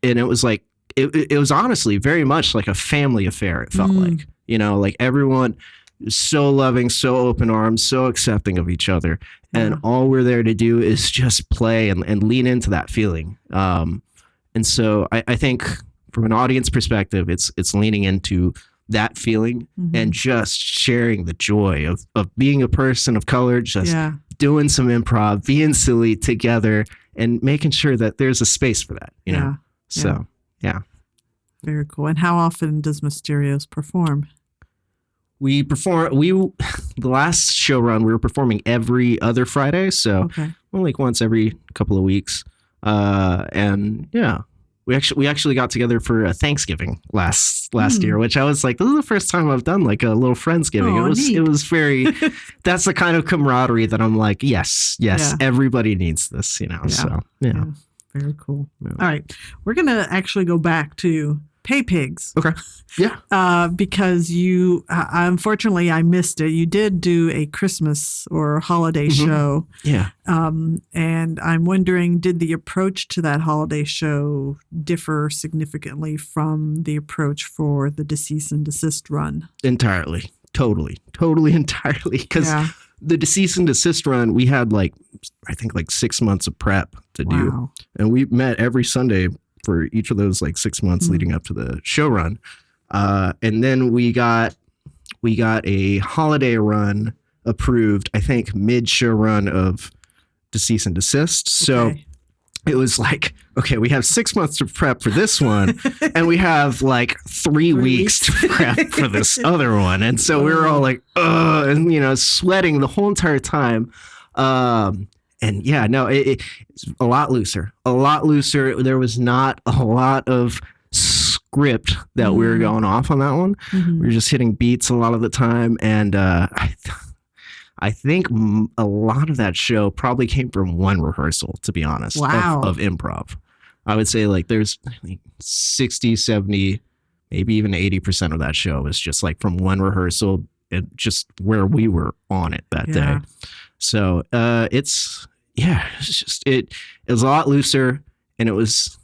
And it was like, it was honestly very much like a family affair. It felt like, like everyone is so loving, so open arms, so accepting of each other. And all we're there to do is just play and lean into that feeling. And so I think from an audience perspective, it's leaning into that feeling and just sharing the joy of being a person of color, just doing some improv, being silly together, and making sure that there's a space for that, you know? So, yeah. Very cool. And how often does Misterios perform? The last show run, we were performing every other Friday. So like once every couple of weeks. And yeah, we actually got together for a Thanksgiving last year, which I was like, this is the first time I've done like a little Friendsgiving. It was very, that's the kind of camaraderie that I'm like, yes, everybody needs this, you know? So yeah. Very cool. Yeah. All right. We're going to actually go back to Pay Pigs. Okay. Yeah. Because you, unfortunately, I missed it. You did do a Christmas or holiday show. Yeah. And I'm wondering, did the approach to that holiday show differ significantly from the approach for the Cease and Desist run? Entirely. Totally, entirely. Because the Cease and Desist run, we had I think 6 months of prep to do. And we met every Sunday for each of those 6 months leading up to the show run. And then we got a holiday run approved, I think mid-show run of Cease and Desist. So it was like, okay, we have 6 months to prep for this one, and we have 3 weeks to prep for this other one. And so we were all like, and sweating the whole entire time. And yeah, no, it's a lot looser. There was not a lot of script that we were going off on that one. We were just hitting beats a lot of the time. And I think a lot of that show probably came from one rehearsal, to be honest, of improv. I would say there's 60, 70, maybe even 80% of that show is just from one rehearsal, and just where we were on it that day. So it was a lot looser, and it was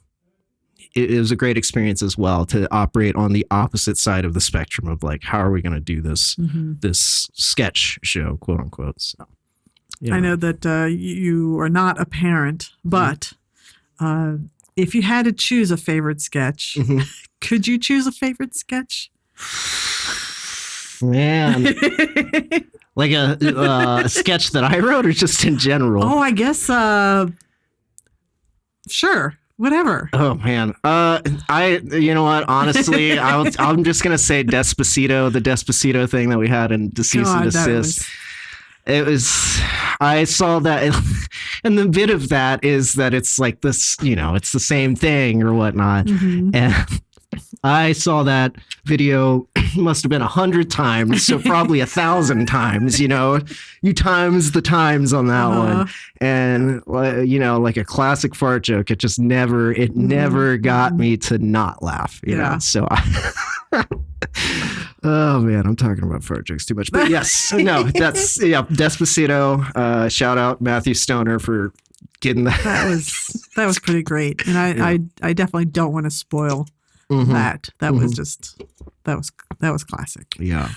a great experience as well to operate on the opposite side of the spectrum of how are we going to do this this sketch show, quote unquote. So I know that you are not a parent, but if you had to choose a favorite sketch, could you choose a favorite sketch? Man. A sketch that I wrote, or just in general? Oh, I guess, sure, whatever. Oh man, you know what? Honestly, I'm just gonna say Despacito, the Despacito thing that we had in Cease and Desist. It was. I saw that, and the bit of that is that it's this, it's the same thing or whatnot, and I saw that video must have been 100 times, so probably 1,000 times, you times the times on that one. And, like a classic fart joke, it just never got me to not laugh, you know? So, oh man, I'm talking about fart jokes too much, but yes, no, that's, Despacito, shout out Matthew Stoner for getting that. That was pretty great. And I definitely don't want to spoil that was just that was classic. Yeah.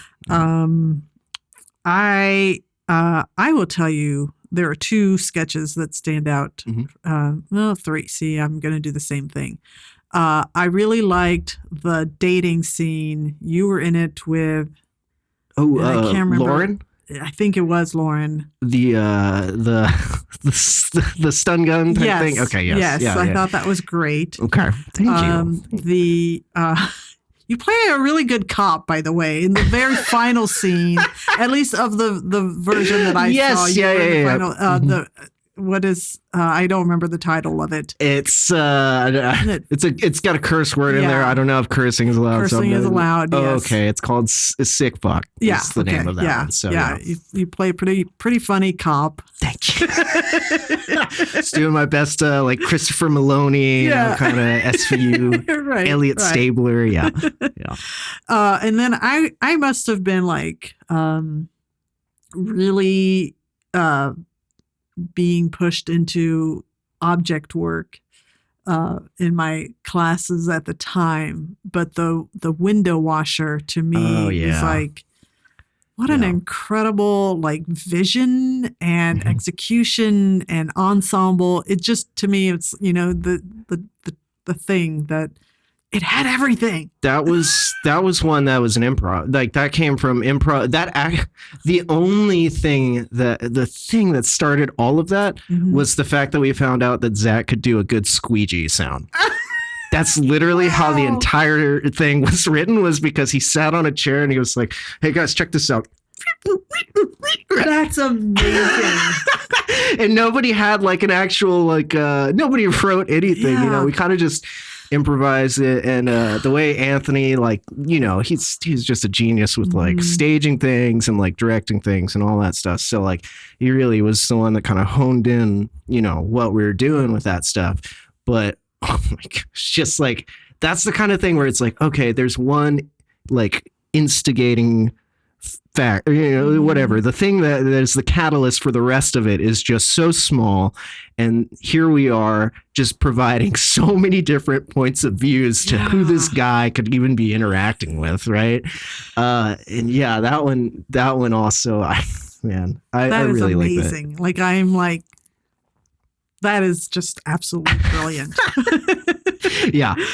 I will tell you, there are 2 sketches that stand out. Well, 3. See, I'm going to do the same thing. I really liked the dating scene. You were in it with I can't remember. Lauren. I think it was Lauren. The stun gun type thing. Okay, yes. I thought that was great. Okay, thank you. You play a really good cop, by the way, in the very final scene, at least of the version that I saw. Final, what is I don't remember the title of it. It's got a curse word in there. I don't know if cursing is allowed. Cursing is allowed. Oh, yes. Okay, it's called Sick Fuck. Yeah, that's the name of that one. So you play a pretty funny cop. Thank you. Just doing my best, Christopher Maloney, kind of SVU, right, Elliot Stabler. Yeah. And then I must have been really being pushed into object work in my classes at the time, but the window washer to me was what an incredible vision and execution and ensemble. It just, to me, it's the thing that it had everything. That was one that was an improv. Like that came from improv. The thing that started all of that was the fact that we found out that Zach could do a good squeegee sound. That's literally how the entire thing was written, was because he sat on a chair and he was like, "Hey guys, check this out." That's amazing. And nobody had like an actual nobody wrote anything. Yeah. You know, we kind of just improvised it, and the way Anthony, like, you know, he's just a genius with like staging things and like directing things and all that stuff. So like he really was the one that kind of honed in, you know, what we were doing with that stuff. But oh my gosh, just like that's the kind of thing where it's like, okay, there's one like instigating fact, or, you know, whatever. The thing that is the catalyst for the rest of it is just so small, and here we are just providing so many different points of views to who this guy could even be interacting with, right? And yeah, that one also, I really like that. Amazing. Like I'm like, that is just absolutely brilliant.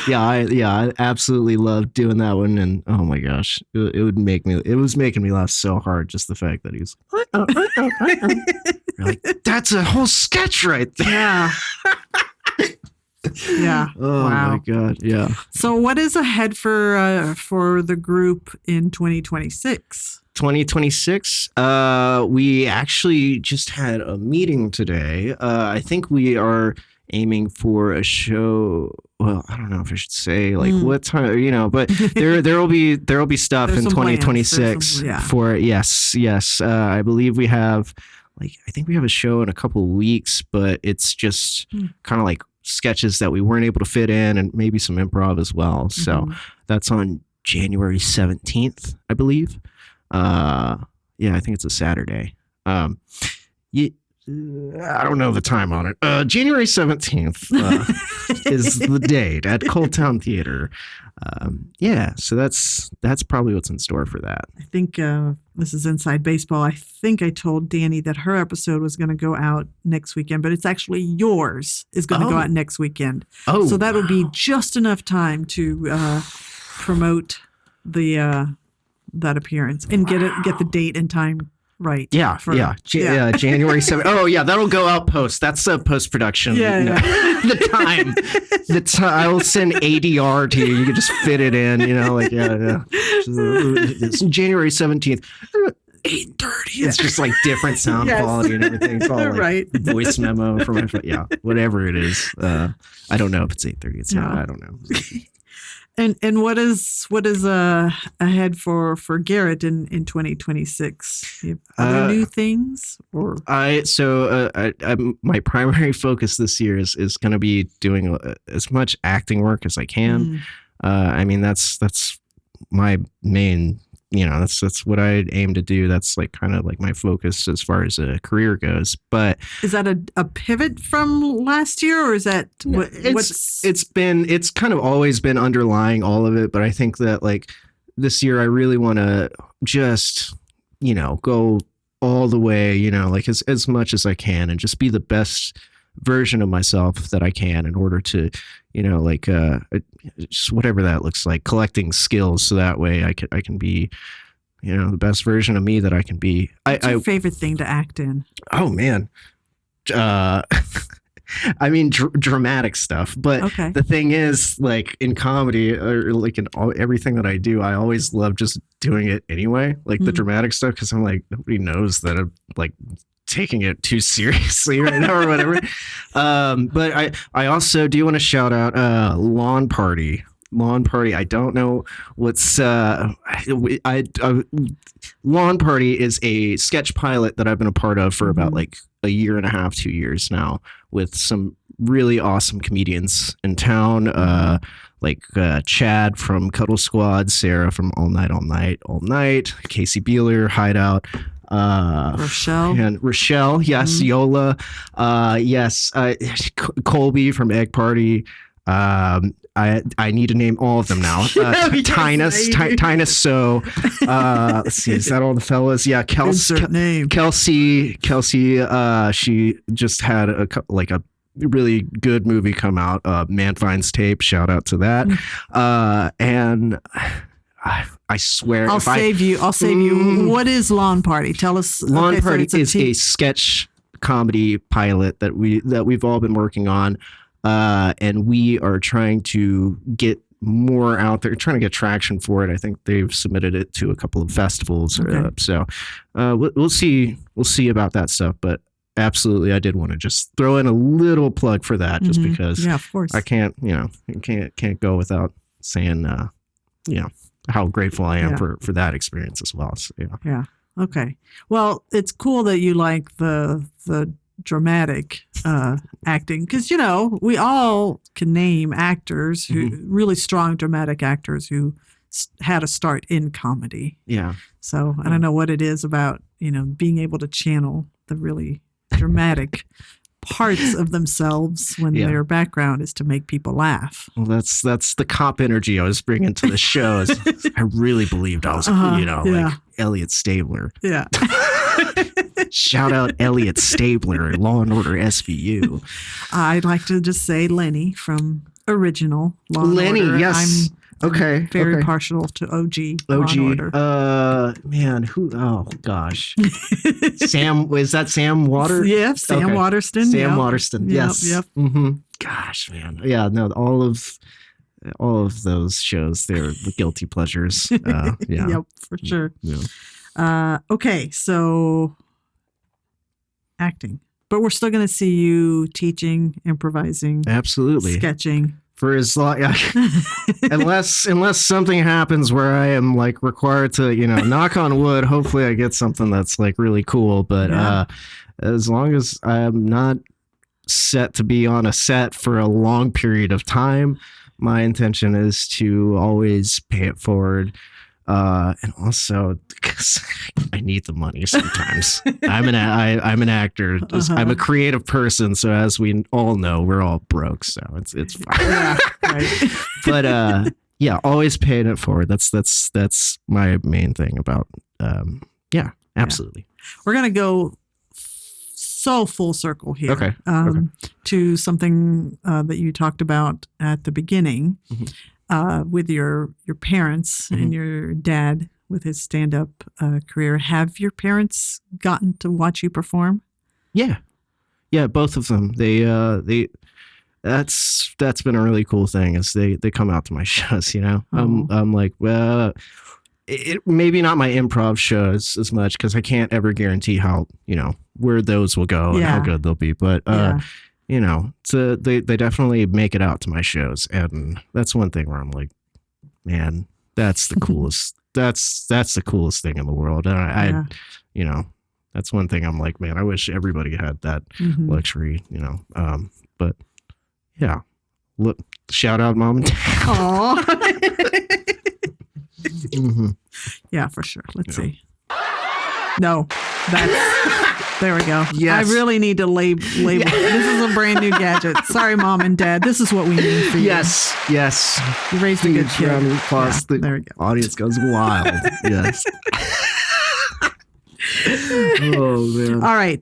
I absolutely loved doing that one, and oh my gosh, it was making me laugh so hard, just the fact that he was like, that's a whole sketch right there. Yeah. Yeah. Oh my God. Yeah. So what is ahead for the group in 2026? 2026, we actually just had a meeting today. I think we are aiming for a show. Well, I don't know if I should say like what time, you know, but there will be stuff in 2026 for yes. I believe we have I think we have a show in a couple of weeks, but it's just kind of like sketches that we weren't able to fit in, and maybe some improv as well. So that's on January 17th, I believe. I think it's a Saturday. I don't know the time on it. January 17th is the date at ColdTowne Theater. So that's probably what's in store for that. I think this is Inside Baseball. I think I told Danny that her episode was going to go out next weekend, but it's actually yours is going to go out next weekend. Oh, so that'll be just enough time to promote the that appearance and get the date and time right. January 7th. Oh yeah, that'll go out post. That's a post production. The time I will send ADR to you. You can just fit it in. You know, like it's January 17th. 8:30. It's just like different sound quality and everything. It's all like voice memo from my phone. Yeah, whatever it is. I don't know if it's 8:30. It's not. I don't know. And what is ahead for Garrett in 2026? Other new things, or my primary focus this year is going to be doing as much acting work as I can. I mean that's my main. You know, that's what I aim to do. That's like kind of like my focus as far as a career goes. But is that a pivot from last year, or is that it's kind of always been underlying all of it. But I think that like this year I really want to just, you know, go all the way, you know, like as much as I can, and just be the best version of myself that I can in order to, you know, like just whatever that looks like, collecting skills so that way I can be, you know, the best version of me that I can be. What's your favorite thing to act in? Oh man, I mean dramatic stuff. But the thing is, like in comedy or like in everything that I do, I always love just doing it anyway, like the dramatic stuff, because I'm like, nobody knows that I'm like taking it too seriously right now or whatever. But I also do want to shout out lawnparty. I don't know what's lawnparty is a sketch pilot that I've been a part of for about like a year and a half, 2 years now, with some really awesome comedians in town, like Chad from Cuddle Squad, Sarah from All Night, Casey Beeler, Hideout, Rochelle, yes, Yola, yes, Colby from Egg Party. I need to name all of them now. Tynus. So let's see, is that all the fellas? Yeah, Kelsey. She just had a really good movie come out, Man Finds Tape. Shout out to that. And I swear, I'll save you. What is Lawn Party? Tell us. Lawn Party is a sketch comedy pilot that we've all been working on, and we are trying to get more out there, trying to get traction for it. I think they've submitted it to a couple of festivals. Okay. So we'll see about that stuff. But absolutely, I did want to just throw in a little plug for that, just because. Yeah, of course. I can't go without saying, how grateful I am for that experience as well. So, yeah. Okay. Well, it's cool that you like the dramatic acting, because we all can name actors who really strong dramatic actors who had a start in comedy. Yeah. So I don't know what it is about being able to channel the really dramatic parts of themselves when their background is to make people laugh. Well, that's the cop energy I was bringing to the shows. I really believed I was, like Elliot Stabler. Yeah. Shout out Elliot Stabler at Law and Order SVU. I'd like to just say Lenny from original Law and Order. Yes. I'm very partial to OG. Law and Order. Man, who? Oh gosh, Sam. Was that Sam Water? Yeah, Sam Waterston. Sam Waterston. Yes. Yep. Mm-hmm. Gosh, man. Yeah. No. All of those shows, they're the guilty pleasures. Yeah. Yep, for sure. Yeah. Okay, so acting, but we're still going to see you teaching, improvising, absolutely, sketching. For as long, unless something happens where I am like required to, knock on wood, hopefully I get something that's like really cool. But as long as I'm not set to be on a set for a long period of time, my intention is to always pay it forward. And also because I need the money sometimes. I'm an actor. I'm a creative person. So as we all know, we're all broke. So it's fine. Yeah, right. But always paying it forward. That's my main thing about. Absolutely. We're gonna go so full circle here. Okay. To something that you talked about at the beginning. Mm-hmm. With your parents and your dad with his stand-up career. Have your parents gotten to watch you perform? Yeah, both of them. That's been a really cool thing. Is they come out to my shows. I'm like, well, it maybe not my improv shows as much because I can't ever guarantee how where those will go and how good they'll be, but. So they definitely make it out to my shows, and that's one thing where I'm like, man, that's the coolest. That's the coolest thing in the world. And I that's one thing I'm like, man, I wish everybody had that luxury. But yeah, look, shout out mom and dad. Aww. Yeah, for sure. Let's see. No, there we go. Yes. I really need to label. This is a brand new gadget. Sorry, mom and dad. This is what we need for you. Yes. You raised a good kid. The there we go. Audience goes wild. Yes. Oh, man. All right.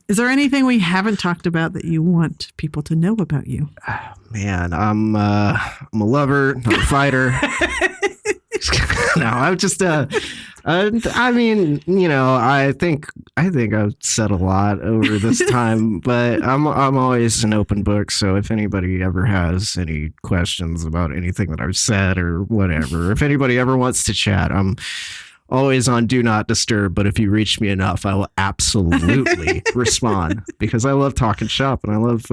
Is there anything we haven't talked about that you want people to know about you? Man, I'm a lover, not a fighter. No, I'm just I mean, I think I've said a lot over this time, but I'm always an open book. So if anybody ever has any questions about anything that I've said or whatever, if anybody ever wants to chat, I'm always on Do Not Disturb. But if you reach me enough, I will absolutely respond because I love talking shop and I love,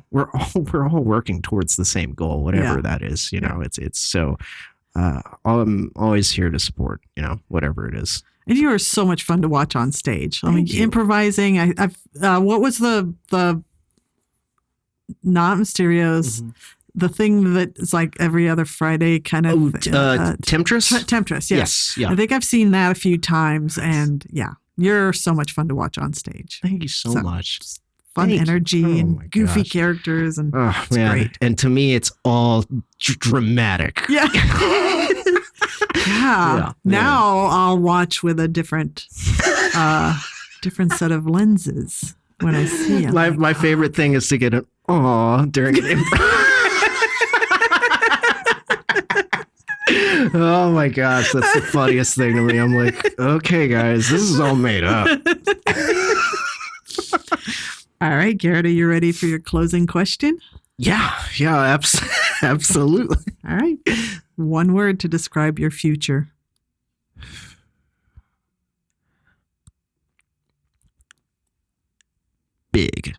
we're all working towards the same goal, whatever that is. It's so. I'm always here to support, whatever it is. And you are so much fun to watch on stage. I mean, improvising. I've what was the not Misterios, the thing that is like every other Friday kind of Temptress? Temptress, yes. Yeah. I think I've seen that a few times, and you're so much fun to watch on stage. Thank you so much. Fun energy and goofy characters, and it's great. And to me, it's all dramatic. Yeah. Now I'll watch with a different set of lenses. What I see. My favorite thing is to get an aw during an improv. Oh my gosh, that's the funniest thing to me. I'm like, okay, guys, this is all made up. All right, Garrett, are you ready for your closing question? Yeah, absolutely. All right. One word to describe your future. Big.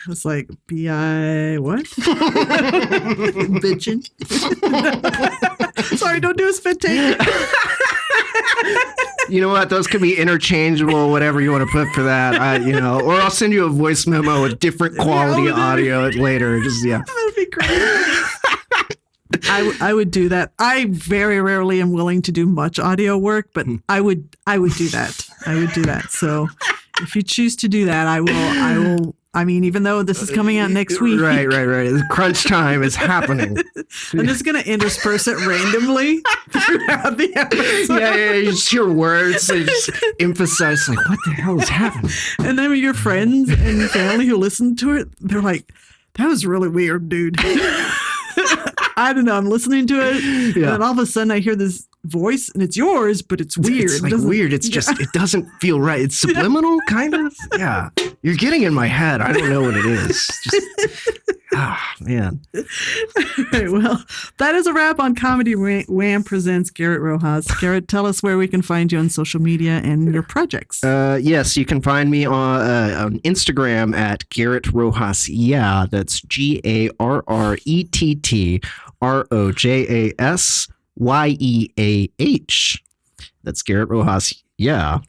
It's like B-I what? Bitchin'. Sorry, don't do a spit take. You know what? Those could be interchangeable, whatever you want to put for that. Or I'll send you a voice memo with different quality audio later. That would be great. I would do that. I very rarely am willing to do much audio work, but I would do that. I would do that. So if you choose to do that, I will. I mean, even though this is coming out next week. Right. Crunch time is happening. I'm just going to intersperse it randomly throughout the episode. Yeah. You just hear words. They just emphasize, like, what the hell is happening? And then your friends and your family who listen to it, they're like, that was really weird, dude. I don't know. I'm listening to it. Yeah. And then all of a sudden I hear this voice and it's yours, but it's weird. It's like weird. It's just, it doesn't feel right. It's subliminal, kind of. Yeah. You're getting in my head. I don't know what it is. Man. All right, well, that is a wrap on Comedy Wham presents Garrett Rojas. Garrett, tell us where we can find you on social media and your projects. Yes, you can find me on Instagram at Garrett Rojas. Yeah, that's GarrettRojasyEah. That's Garrett Rojas. Yeah,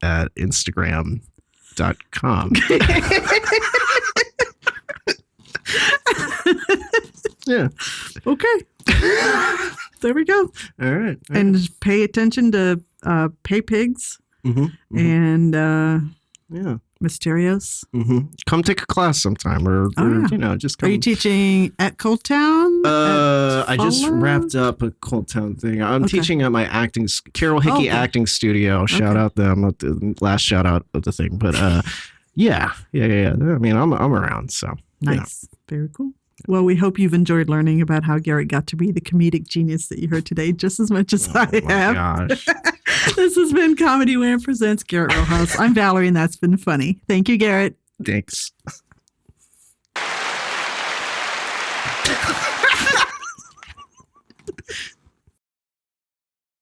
at Instagram.com. Yeah. Okay. There we go. All right. And pay attention to Pay Pigs and Misterios. Come take a class sometime, or just come. Are you teaching at ColdTowne? I just wrapped up a ColdTowne thing. I'm teaching at my Carol Hickey acting studio. Shout out them. The last shout out of the thing, but yeah. I mean, I'm around, so nice, very cool. Well, we hope you've enjoyed learning about how Garrett got to be the comedic genius that you heard today, just as much as I have. Gosh. This has been Comedy Wham presents Garrett Rojas. I'm Valerie, and that's been funny. Thank you, Garrett. Thanks.